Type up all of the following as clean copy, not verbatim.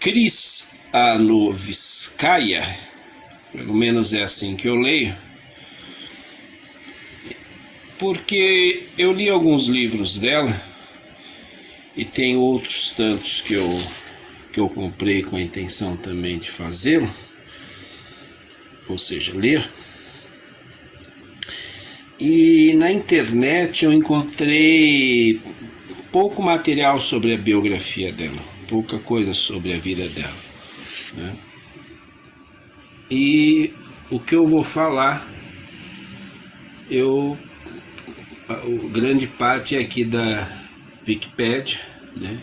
Krisanovskaya, pelo menos é assim que eu leio, porque eu li alguns livros dela e tem outros tantos que eu comprei com a intenção também de fazê-lo, ou seja, ler. E na internet eu encontrei pouco material sobre a biografia dela, pouca coisa sobre a vida dela, né? E o que eu vou falar, grande parte é aqui da Wikipédia, né?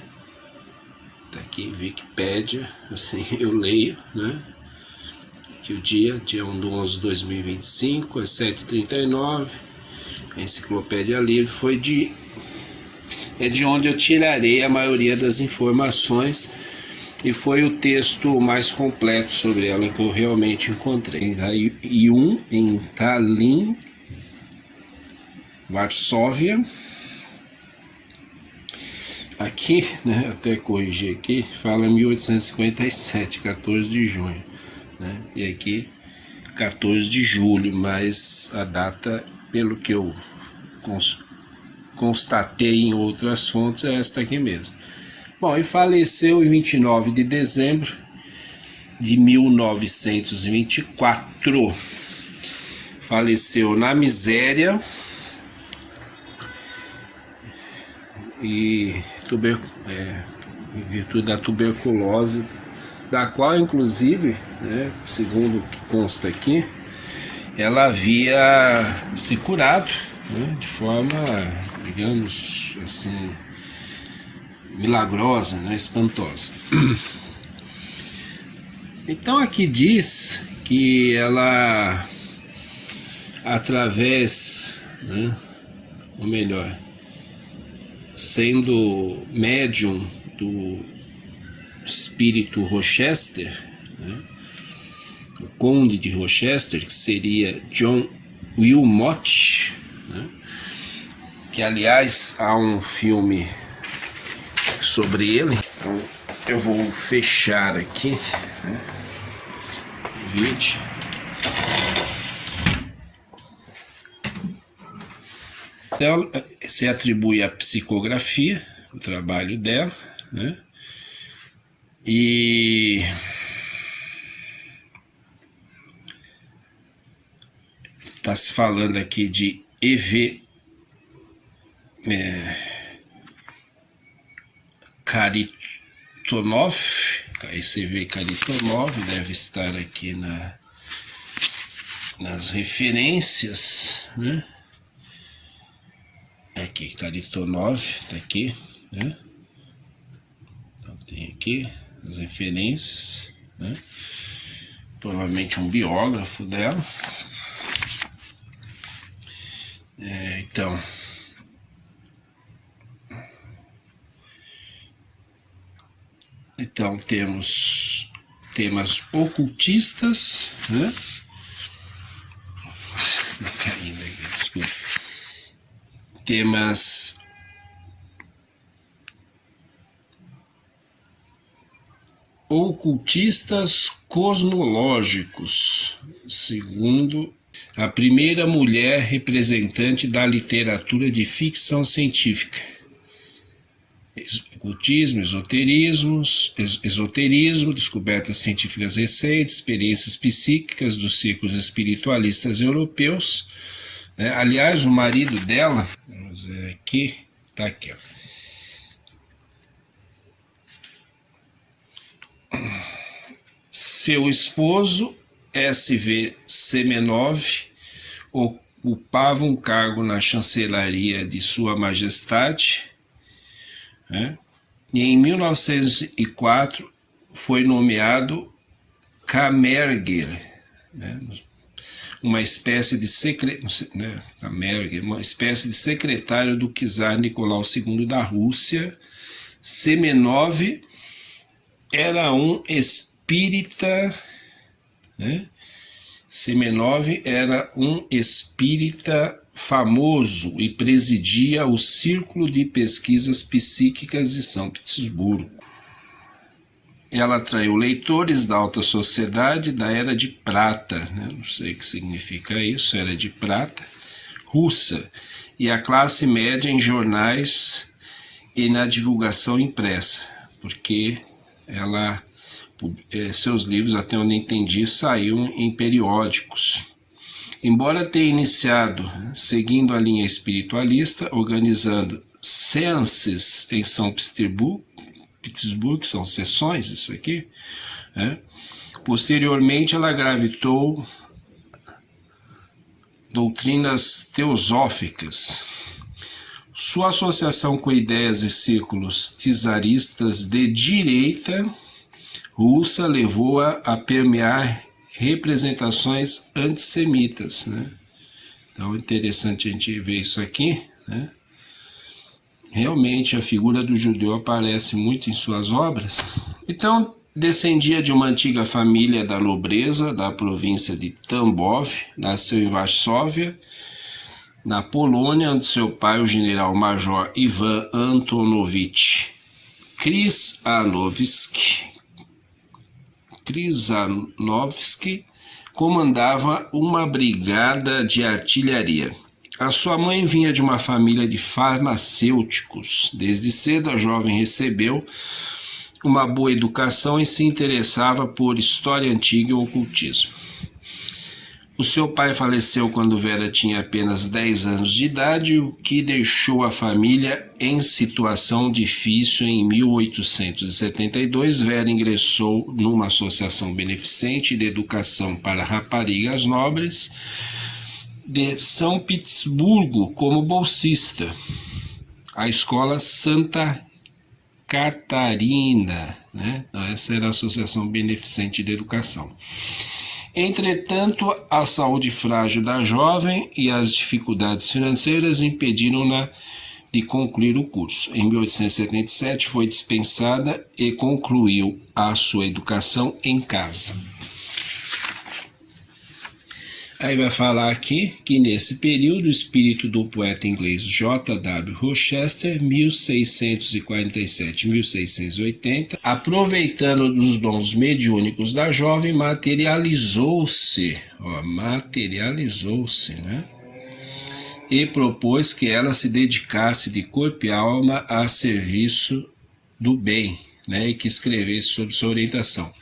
Tá aqui, Wikipédia, assim eu leio, né? Aqui o dia 1/11/2025, às 7h39, a Enciclopédia Livre é de onde eu tirarei a maioria das informações e foi o texto mais completo sobre ela que eu realmente encontrei. Em Tallinn, Varsóvia. Aqui, né, até corrigir aqui, fala 1857, 14 de junho, né? E aqui 14 de julho, mas a data, pelo que eu constatei em outras fontes, é esta aqui mesmo. Bom, e faleceu em 29 de dezembro de 1924. Faleceu na miséria e em virtude da tuberculose, da qual, inclusive, né, segundo o que consta aqui, ela havia se curado, né, de forma, digamos assim, milagrosa, né, espantosa. Então aqui diz que ela, através, né, ou melhor, sendo médium do espírito Rochester, né, o conde de Rochester, que seria John Wilmot, né, que aliás há um filme sobre ele. Então eu vou fechar aqui, né, o vídeo. Então, se atribui a psicografia, o trabalho dela, né? E está se falando aqui de E.V. Kharitonov, esse Kharitonov deve estar aqui nas referências, né? Aqui, Kharitonov, tá aqui, né? Então tem aqui as referências, né? Provavelmente um biógrafo dela. Então temos temas ocultistas, né? Caindo aqui, desculpa. Temas ocultistas cosmológicos, segundo a primeira mulher representante da literatura de ficção científica. Ocultismo, esoterismo, descobertas científicas recentes, experiências psíquicas dos círculos espiritualistas europeus. Aliás, o marido dela, vamos ver aqui, tá aqui, ó. Seu esposo, S.V. Semenov, ocupava um cargo na chancelaria de Sua Majestade, né? E em 1904 foi nomeado Kammerger, né? Uma espécie de uma espécie de secretário do czar Nicolau II da Rússia. Semenov era um espírita, né? Semenov era um espírita famoso e presidia o Círculo de Pesquisas Psíquicas de São Petersburgo. ela atraiu leitores da alta sociedade da Era de Prata, né? Não sei o que significa isso, Era de Prata, russa, e a classe média em jornais e na divulgação impressa, porque ela, seus livros, até onde entendi, saíam em periódicos. Embora tenha iniciado seguindo a linha espiritualista, organizando seances em São Petersburgo, são sessões, isso aqui, né? Posteriormente, ela gravitou doutrinas teosóficas. Sua associação com ideias e círculos czaristas de direita russa levou-a a permear representações antissemitas, né? Então é interessante a gente ver isso aqui, né? Realmente a figura do judeu aparece muito em suas obras. Então, descendia de uma antiga família da nobreza da província de Tambov, nasceu em Varsóvia, na Polônia, onde seu pai, o general-major Ivan Antonovich Križanovský, comandava uma brigada de artilharia. A sua mãe vinha de uma família de farmacêuticos. Desde cedo, a jovem recebeu uma boa educação e se interessava por história antiga e ocultismo. O seu pai faleceu quando Vera tinha apenas 10 anos de idade, o que deixou a família em situação difícil. Em 1872, Vera ingressou numa associação beneficente de educação para raparigas nobres de São Petersburgo como bolsista, a escola Santa Catarina, né? Essa era a Associação Beneficente de Educação. Entretanto, a saúde frágil da jovem e as dificuldades financeiras impediram-na de concluir o curso. Em 1877 foi dispensada e concluiu a sua educação em casa. Aí vai falar aqui que nesse período o espírito do poeta inglês J.W. Rochester, 1647-1680, aproveitando dos dons mediúnicos da jovem, materializou-se, né? E propôs que ela se dedicasse de corpo e alma a serviço do bem, né? E que escrevesse sob sua orientação.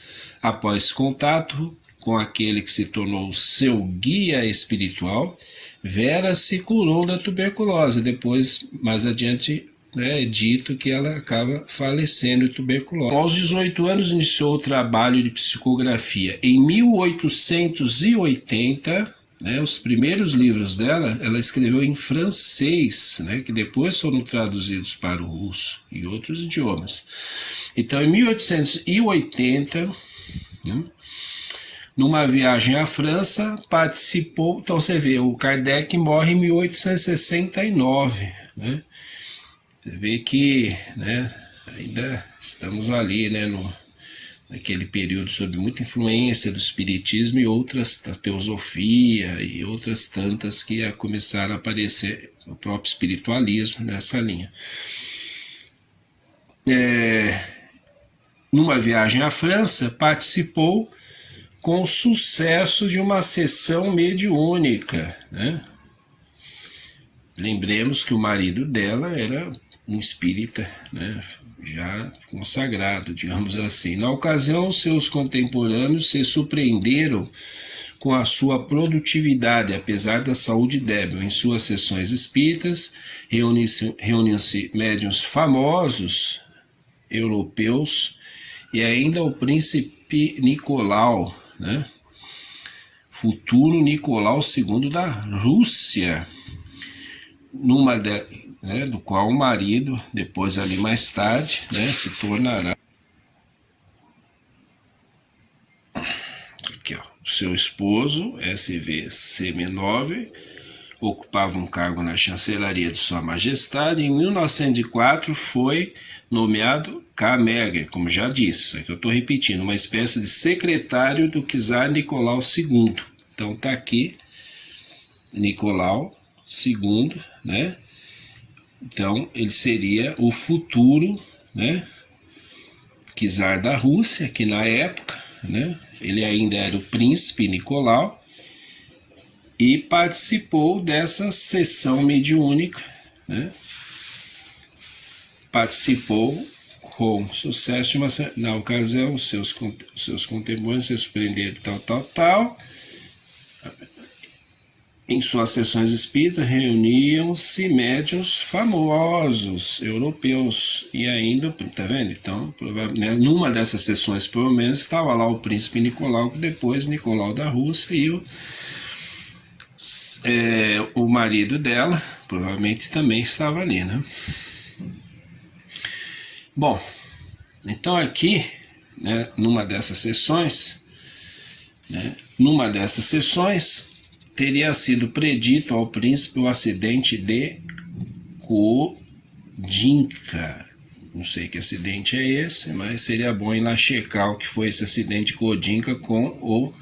Após contato com aquele que se tornou seu guia espiritual, Vera se curou da tuberculose. Depois, mais adiante, é dito que ela acaba falecendo de tuberculose. Aos 18 anos, iniciou o trabalho de psicografia. Em 1880, né, os primeiros livros dela, ela escreveu em francês, né, que depois foram traduzidos para o russo e outros idiomas. Então, em 1880, numa viagem à França, participou. Então você vê, o Kardec morre em 1869, né? Você vê que, né, ainda estamos ali, né, naquele período sob muita influência do espiritismo e outras, da teosofia e outras tantas que começaram a aparecer, o próprio espiritualismo nessa linha. Numa viagem à França, participou com sucesso de uma sessão mediúnica, né? Lembremos que o marido dela era um espírita, né, já consagrado, digamos assim. Na ocasião, seus contemporâneos se surpreenderam com a sua produtividade, apesar da saúde débil. Em suas sessões espíritas, reuniam-se médiuns famosos europeus e ainda o príncipe Nicolau, né? Futuro Nicolau II da Rússia, do qual o marido, depois ali mais tarde, né, se tornará aqui, ó, seu esposo, SV Semenov, ocupava um cargo na chancelaria de Sua Majestade. Em 1904 foi nomeado Kamerger, como já disse, isso aqui eu estou repetindo, uma espécie de secretário do czar Nicolau II. Então está aqui Nicolau II, né? Então ele seria o futuro, né, czar da Rússia, que na época, né, ele ainda era o príncipe Nicolau, e participou dessa sessão mediúnica, né? Participou com sucesso de uma... Na ocasião, os seus contemporâneos se surpreenderam, tal. Em suas sessões espíritas reuniam-se médiuns famosos europeus e ainda, tá vendo? Então, numa dessas sessões, pelo menos, estava lá o príncipe Nicolau, que depois Nicolau da Rússia, e o marido dela provavelmente também estava ali, né? Bom, então aqui, né, numa dessas sessões, teria sido predito ao príncipe o acidente de Kodinka. Não sei que acidente é esse, mas seria bom ir lá checar o que foi esse acidente de Kodinka com o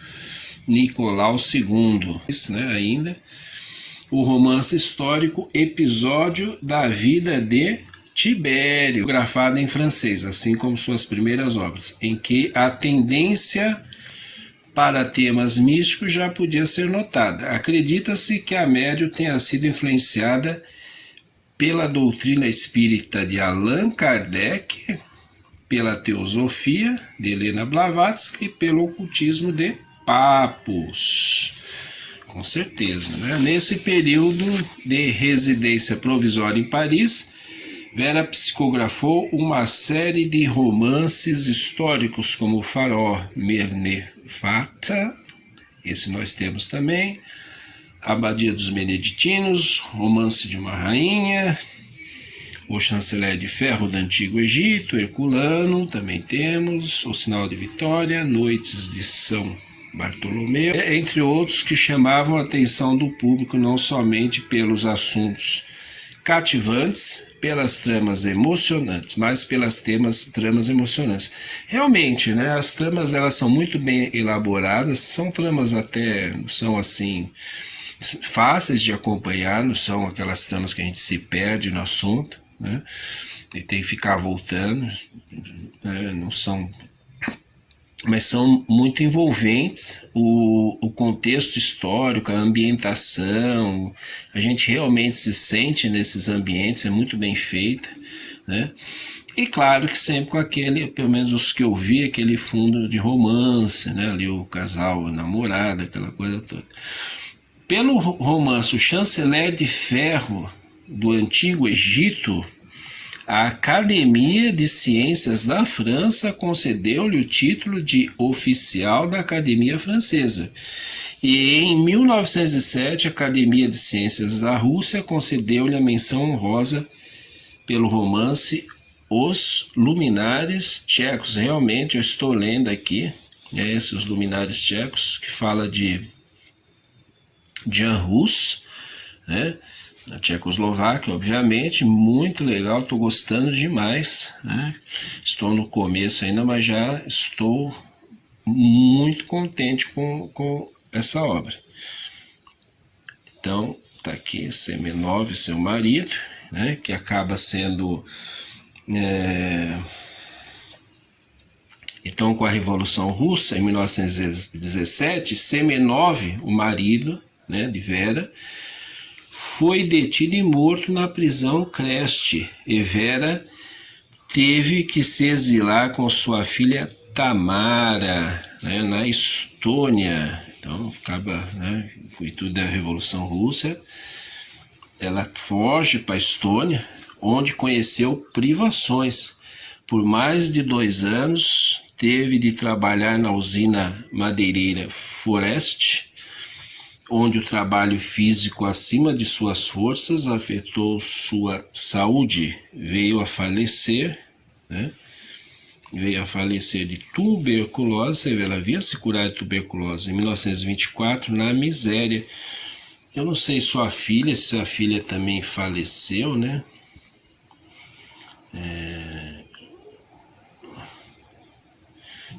Nicolau II. Né, ainda o romance histórico Episódio da Vida de Tibério, grafado em francês, assim como suas primeiras obras, em que a tendência para temas místicos já podia ser notada. Acredita-se que a médium tenha sido influenciada pela doutrina espírita de Allan Kardec, pela teosofia de Helena Blavatsky e pelo ocultismo de Papus. Com certeza, né? Nesse período de residência provisória em Paris, Vera psicografou uma série de romances históricos como o Farol Mernefata, esse nós temos também, Abadia dos Beneditinos, Romance de uma Rainha, O Chanceler de Ferro do Antigo Egito, Herculano, também temos, O Sinal de Vitória, Noites de São Bartolomeu, entre outros que chamavam a atenção do público não somente pelos assuntos cativantes, pelas tramas emocionantes, mas pelas tramas emocionantes. Realmente, né, as tramas elas são muito bem elaboradas, são tramas até, são assim, fáceis de acompanhar, não são aquelas tramas que a gente se perde no assunto, né, e tem que ficar voltando, né, não são... mas são muito envolventes, o contexto histórico, a ambientação, a gente realmente se sente nesses ambientes, é muito bem feita, né? E claro que sempre com aquele, pelo menos os que eu vi, aquele fundo de romance, né? Ali o casal, a namorada, aquela coisa toda. Pelo romance O Chanceler de Ferro do Antigo Egito, a Academia de Ciências da França concedeu-lhe o título de oficial da Academia Francesa. E em 1907, a Academia de Ciências da Rússia concedeu-lhe a menção honrosa pelo romance Os Luminares Tchecos. Realmente, eu estou lendo aqui, Os Luminares Tchecos, que fala de Jan Hus, né? Na Tchecoslováquia, obviamente, muito legal, estou gostando demais, né? Estou no começo ainda, mas já estou muito contente com essa obra. Então, está aqui Semenov, seu marido, né? Que acaba sendo... Então, com a Revolução Russa, em 1917, Semenov, o marido, né, de Vera, foi detido e morto na prisão Krest, e Vera teve que se exilar com sua filha Tamara, né, na Estônia. Então, acaba, né, com tudo da Revolução Russa, ela foge para a Estônia, onde conheceu privações. Por mais de 2 anos, teve de trabalhar na usina madeireira Forest, onde o trabalho físico acima de suas forças afetou sua saúde. Veio a falecer, né? Veio a falecer de tuberculose. Ela havia se curado de tuberculose em 1924, na miséria. Eu não sei se sua filha também faleceu, né?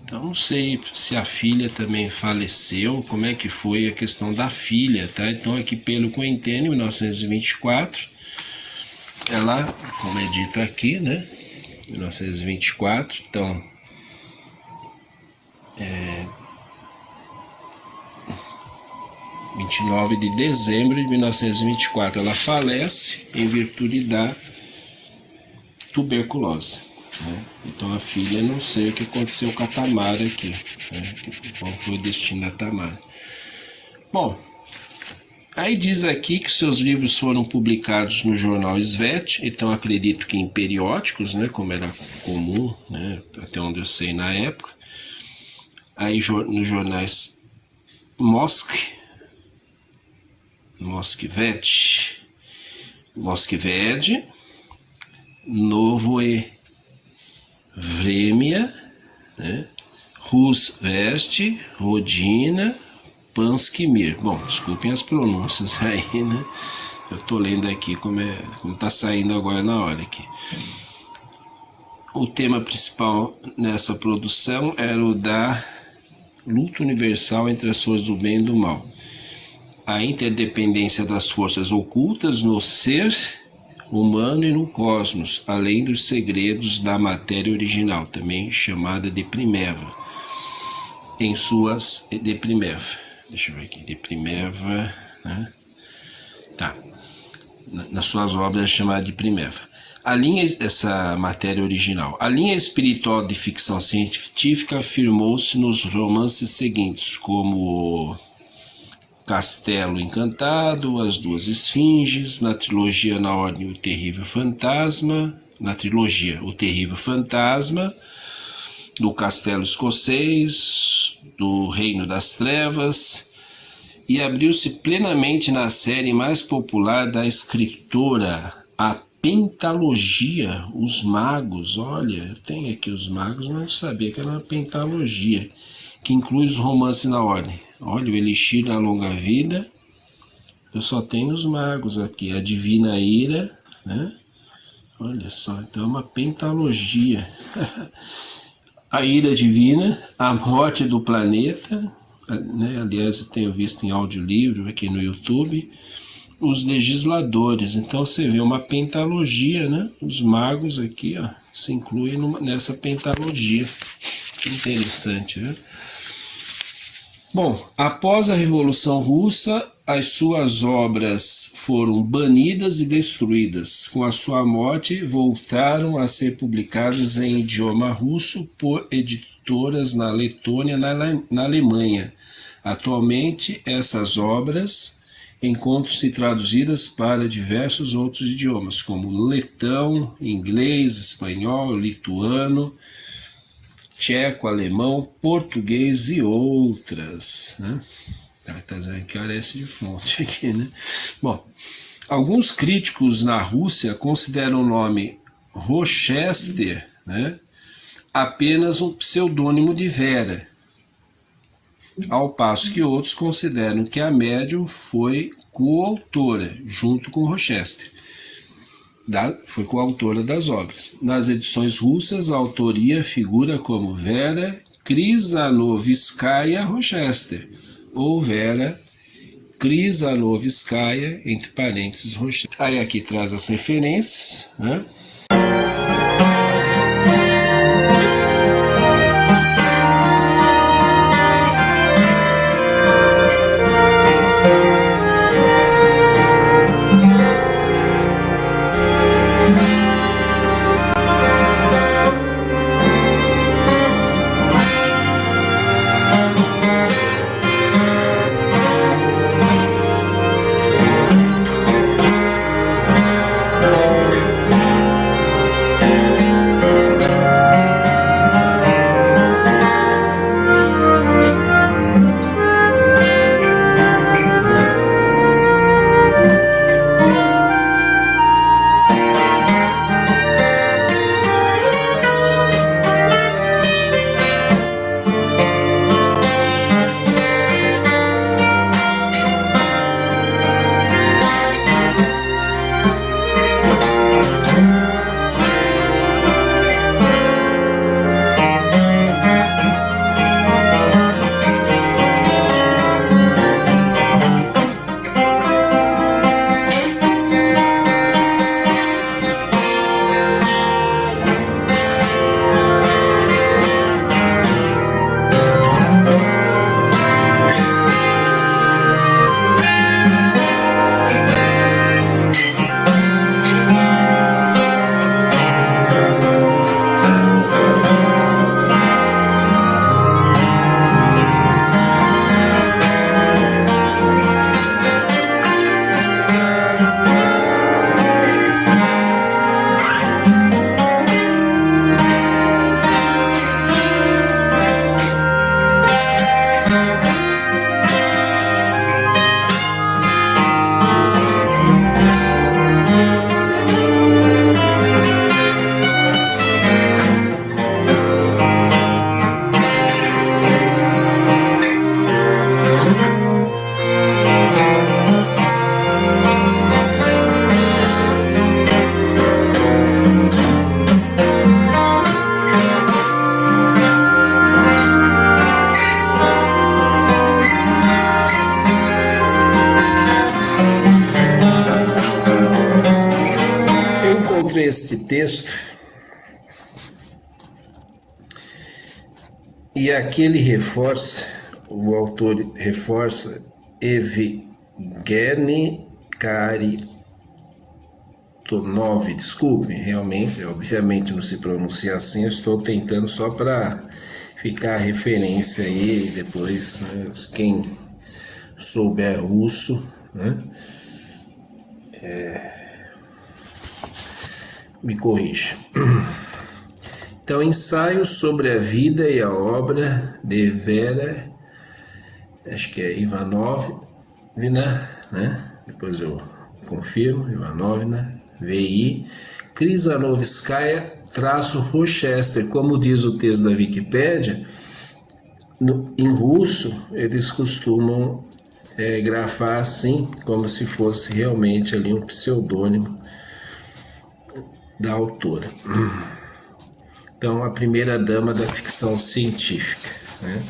Então, não sei se a filha também faleceu, como é que foi a questão da filha, tá? Então, aqui pelo que eu entendo, em 1924, ela, como é dito aqui, né? 1924, então, 29 de dezembro de 1924. Ela falece em virtude da tuberculose, né? Então a filha, não sei o que aconteceu com a Tamara aqui, né? Qual foi o destino da Tamara. Bom, aí diz aqui que seus livros foram publicados no jornal Svet, então acredito que em periódicos, né, como era comum, né, até onde eu sei na época. Aí nos jornais Moskved, Novoe Vremia, né, Rusvest, Rodina, Panskimir. Bom, desculpem as pronúncias aí, né? Eu tô lendo aqui como tá saindo agora na hora aqui. O tema principal nessa produção era o da luta universal entre as forças do bem e do mal. A interdependência das forças ocultas no ser humano e no cosmos, além dos segredos da matéria original, também chamada de Primeva. Em suas... de Primeva. Deixa eu ver aqui. De Primeva, né? Tá. Nas suas obras é chamada de Primeva. Essa matéria original. A linha espiritual de ficção científica afirmou-se nos romances seguintes, como Castelo Encantado, As Duas Esfinges, na trilogia Na Ordem O Terrível Fantasma, do Castelo Escocês, do Reino das Trevas, e abriu-se plenamente na série mais popular da escritora, a Pentalogia, Os Magos. Olha, eu tenho aqui Os Magos, mas não sabia que era uma pentalogia, que inclui os romances na ordem. Olha, o Elixir da Longa Vida, eu só tenho Os Magos aqui, a Divina Ira, né? Olha só, então é uma pentalogia. A Ira Divina, A Morte do Planeta, né? Aliás, eu tenho visto em audiolivro aqui no YouTube, Os Legisladores. Então você vê uma pentalogia, né? Os magos aqui, ó, se incluem nessa pentalogia. Que interessante, né? Bom, após a Revolução Russa, as suas obras foram banidas e destruídas. Com a sua morte, voltaram a ser publicadas em idioma russo por editoras na Letônia e na Alemanha. Atualmente, essas obras encontram-se traduzidas para diversos outros idiomas, como letão, inglês, espanhol, lituano, tcheco, alemão, português e outras, né? Tá dizendo que carece de fonte aqui, né? Bom, alguns críticos na Rússia consideram o nome Rochester, né, apenas um pseudônimo de Vera, ao passo que outros consideram que a médium foi coautora, junto com Rochester. Foi coautora das obras. Nas edições russas, a autoria figura como Vera Krisanovskaya Rochester, ou Vera Krisanovskaya, entre parênteses, Rochester. Aí aqui traz as referências, né? encontrei este texto e aqui ele reforça, o autor reforça Evgeny Karitonov, desculpe, realmente, obviamente não se pronuncia assim, eu estou tentando só para ficar a referência aí, depois, né, quem souber russo, né, me corrija. Então, ensaio sobre a vida e a obra de Vera, acho que é Ivanovna, né? Depois eu confirmo, Ivanovna, VI, Krizanovskaya, Rochester, como diz o texto da Wikipédia, em russo eles costumam grafar assim, como se fosse realmente ali um pseudônimo da autora. Então, a primeira dama da ficção científica, né?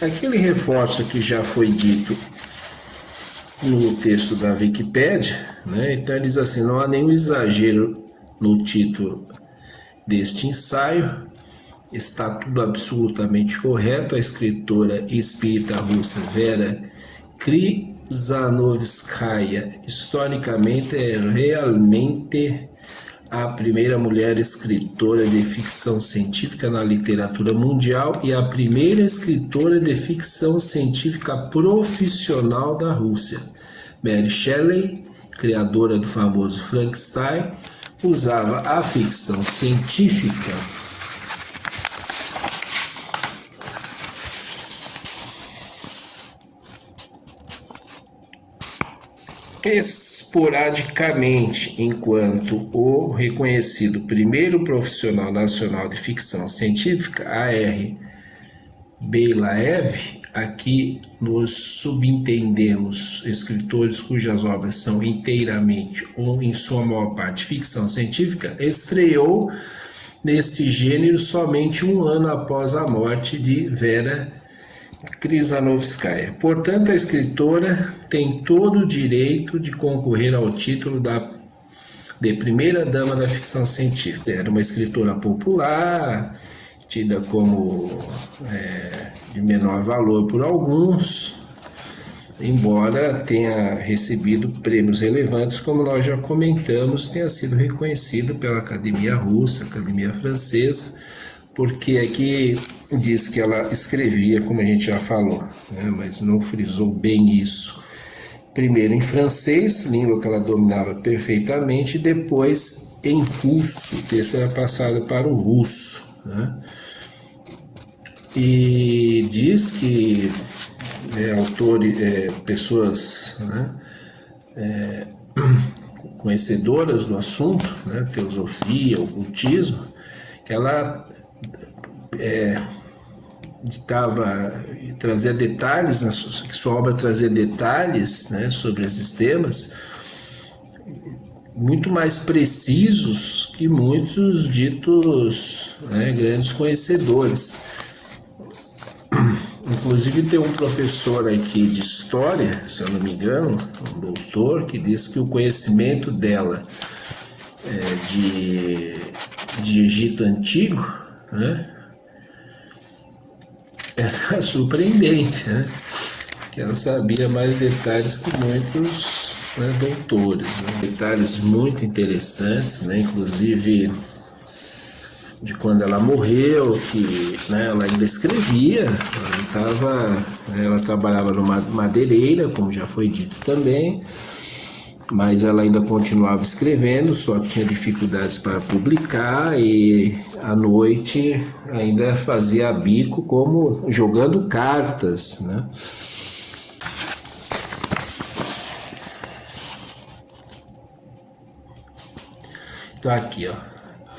Aquele reforço que já foi dito no texto da Wikipédia, né? Então ele diz assim, não há nenhum exagero no título deste ensaio, está tudo absolutamente correto. A escritora espírita russa Vera Krizanovskaya, historicamente, é realmente a primeira mulher escritora de ficção científica na literatura mundial e a primeira escritora de ficção científica profissional da Rússia. Mary Shelley, criadora do famoso Frankenstein, usava a ficção científica esporadicamente, enquanto o reconhecido primeiro profissional nacional de ficção científica, A.R. Beilaev, aqui nos subentendemos escritores cujas obras são inteiramente ou em sua maior parte ficção científica, estreou neste gênero somente um ano após a morte de Vera Krizanovskaya. Portanto, a escritora tem todo o direito de concorrer ao título de primeira dama da ficção científica. Era uma escritora popular, tida como de menor valor por alguns, embora tenha recebido prêmios relevantes, como nós já comentamos, tenha sido reconhecido pela Academia Russa, Academia Francesa, porque aqui diz que ela escrevia, como a gente já falou, né, mas não frisou bem isso. Primeiro em francês, língua que ela dominava perfeitamente, e depois em russo, o texto era passado para o russo, né? E diz que pessoas, né, conhecedoras do assunto, né, teosofia, ocultismo, que ela trazia detalhes, que sua obra trazia detalhes, né, sobre esses temas muito mais precisos que muitos ditos, né, grandes conhecedores. Inclusive tem um professor aqui de história, se eu não me engano, um doutor, que diz que o conhecimento dela de Egito Antigo, né, era surpreendente, né? Que ela sabia mais detalhes que muitos, né, doutores, né? Detalhes muito interessantes, né? Inclusive de quando ela morreu, que, né, ela ainda escrevia, ela trabalhava numa madeireira, como já foi dito também, mas ela ainda continuava escrevendo, só tinha dificuldades para publicar e à noite ainda fazia bico como jogando cartas, né? Então aqui, ó.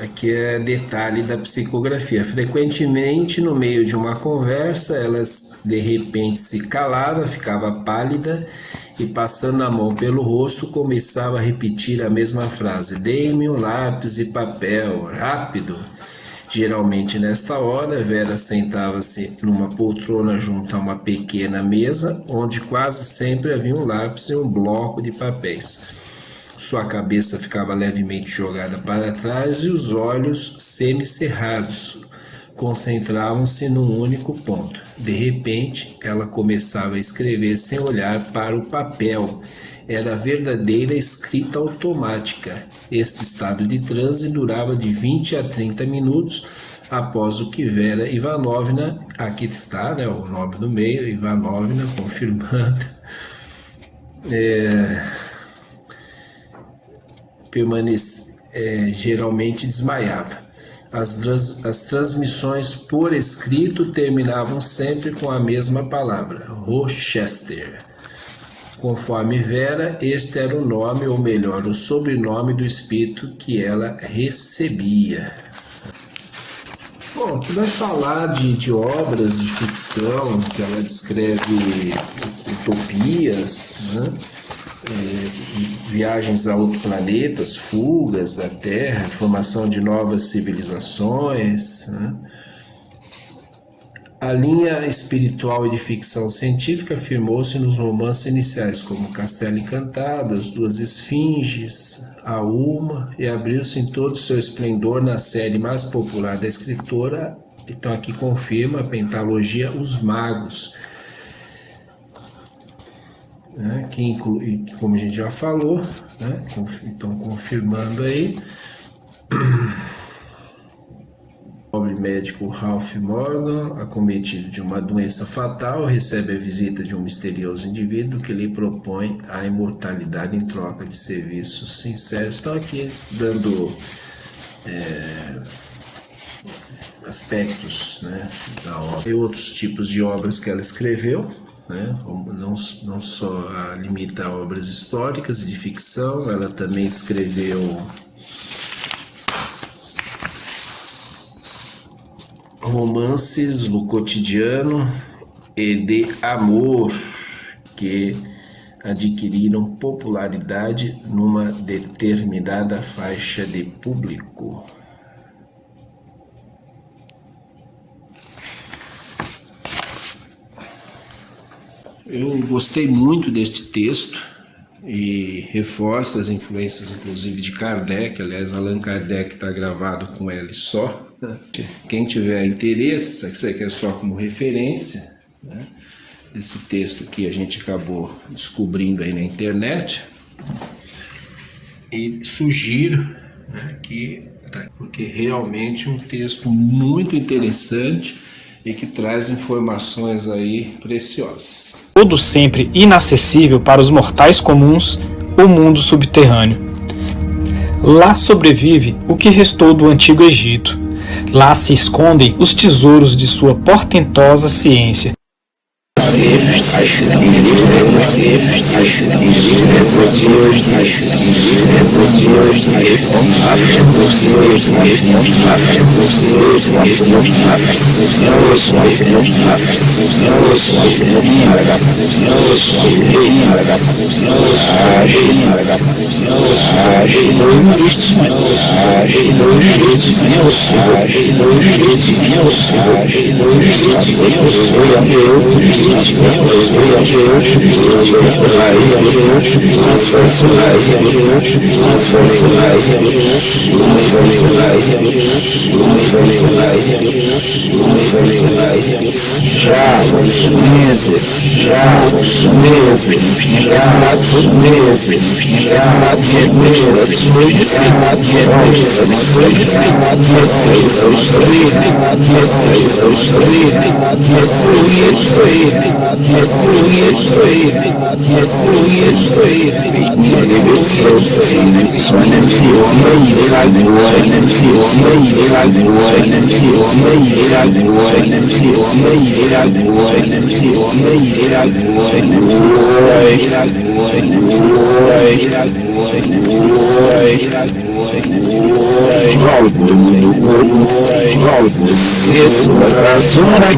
Aqui é detalhe da psicografia. Frequentemente, no meio de uma conversa, ela de repente se calava, ficava pálida e, passando a mão pelo rosto, começava a repetir a mesma frase: "Dê-me um lápis e papel, rápido." Geralmente, nesta hora, Vera sentava-se numa poltrona junto a uma pequena mesa, onde quase sempre havia um lápis e um bloco de papéis. Sua cabeça ficava levemente jogada para trás e os olhos semicerrados concentravam-se num único ponto. De repente, ela começava a escrever sem olhar para o papel. Era verdadeira escrita automática. Este estado de transe durava de 20 a 30 minutos, após o que Vera Ivanovna, aqui está, né, o nome do meio, Ivanovna, confirmando, geralmente desmaiava. As transmissões por escrito terminavam sempre com a mesma palavra, Rochester. Conforme Vera, este era o nome, ou melhor, o sobrenome do espírito que ela recebia. Bom, aqui vai falar de obras de ficção, que ela descreve utopias, né? Viagens a outros planetas, fugas da Terra, formação de novas civilizações, né? A linha espiritual e de ficção científica afirmou-se nos romances iniciais, como Castelo Encantado, As Duas Esfinges, A Uma, e abriu-se em todo o seu esplendor na série mais popular da escritora. Então aqui confirma a pentalogia Os Magos, né, que inclui, como a gente já falou, né, então confirmando aí, o pobre médico Ralph Morgan, acometido de uma doença fatal, recebe a visita de um misterioso indivíduo que lhe propõe a imortalidade em troca de serviços sinceros. Estão aqui dando aspectos, né, da obra e outros tipos de obras que ela escreveu. Né? Não só limita a obras históricas e de ficção, ela também escreveu romances do cotidiano e de amor que adquiriram popularidade numa determinada faixa de público. Eu gostei muito deste texto e reforça as influências, inclusive, de Kardec. Aliás, Allan Kardec está gravado com L só. Quem tiver interesse, se você quer só como referência, né, desse texto que a gente acabou descobrindo aí na internet, e sugiro, né, porque realmente é um texto muito interessante e que traz informações aí preciosas. Todo sempre inacessível para os mortais comuns, o mundo subterrâneo. Lá sobrevive o que restou do Antigo Egito. Lá se escondem os tesouros de sua portentosa ciência.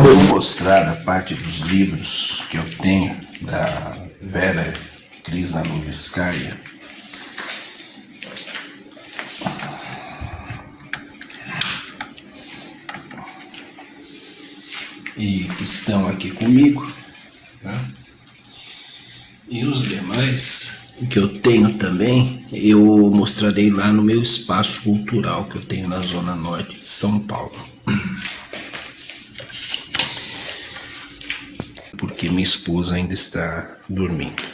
Vou mostrar a parte dos livros que eu tenho da Vera Krishnanovskaya. E que estão aqui comigo, né? E os demais que eu tenho também, eu mostrarei lá no meu espaço cultural que eu tenho na Zona Norte de São Paulo. Porque minha esposa ainda está dormindo.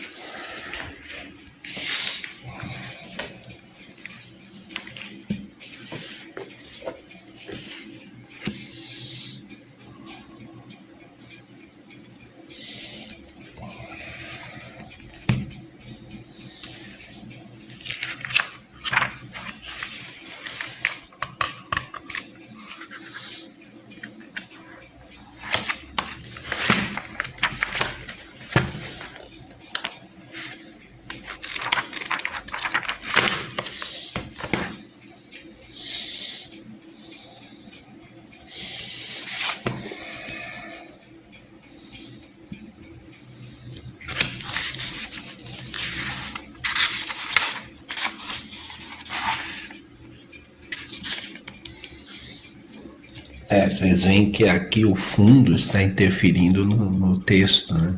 Vocês veem que aqui o fundo está interferindo no texto, né?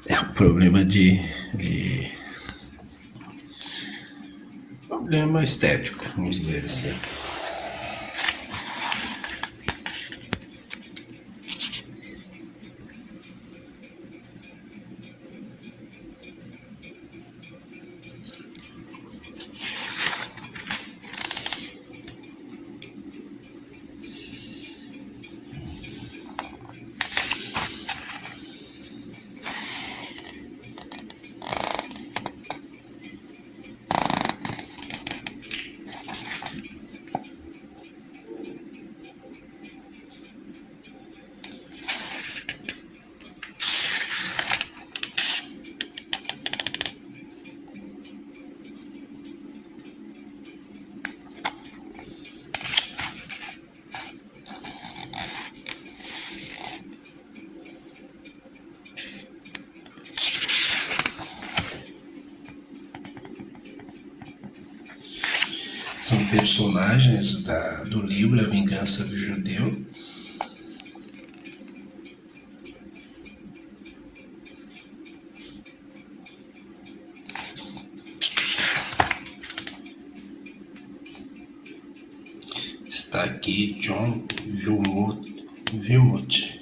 É um problema problema estético, vamos dizer assim. São personagens do livro A Vingança do Judeu. Está aqui John Wilmot,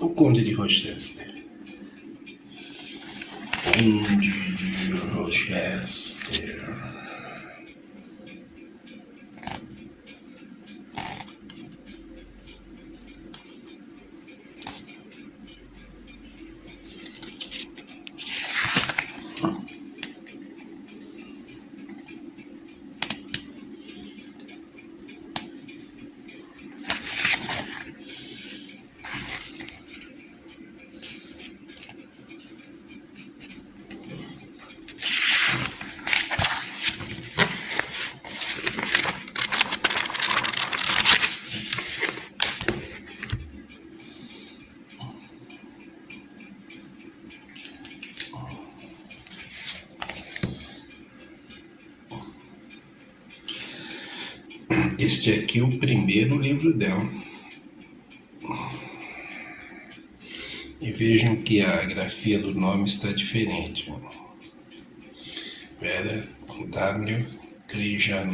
o Conde de Rochester. Conde de Rochester. Este aqui é o primeiro livro dela. E vejam que a grafia do nome está diferente. Vera W. Krijanovski.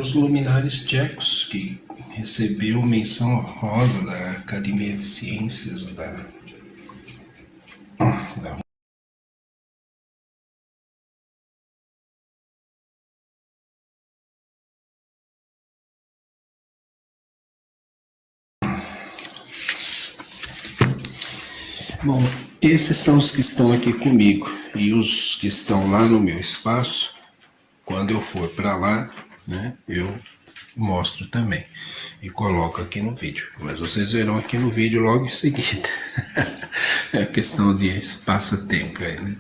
os luminares tchecos, que recebeu menção honrosa da Academia de Ciências da Bom, esses são os que estão aqui comigo, e os que estão lá no meu espaço, quando eu for para lá, né, eu mostro também e coloco aqui no vídeo, mas vocês verão aqui no vídeo logo em seguida. É questão de espaço-tempo aí, né?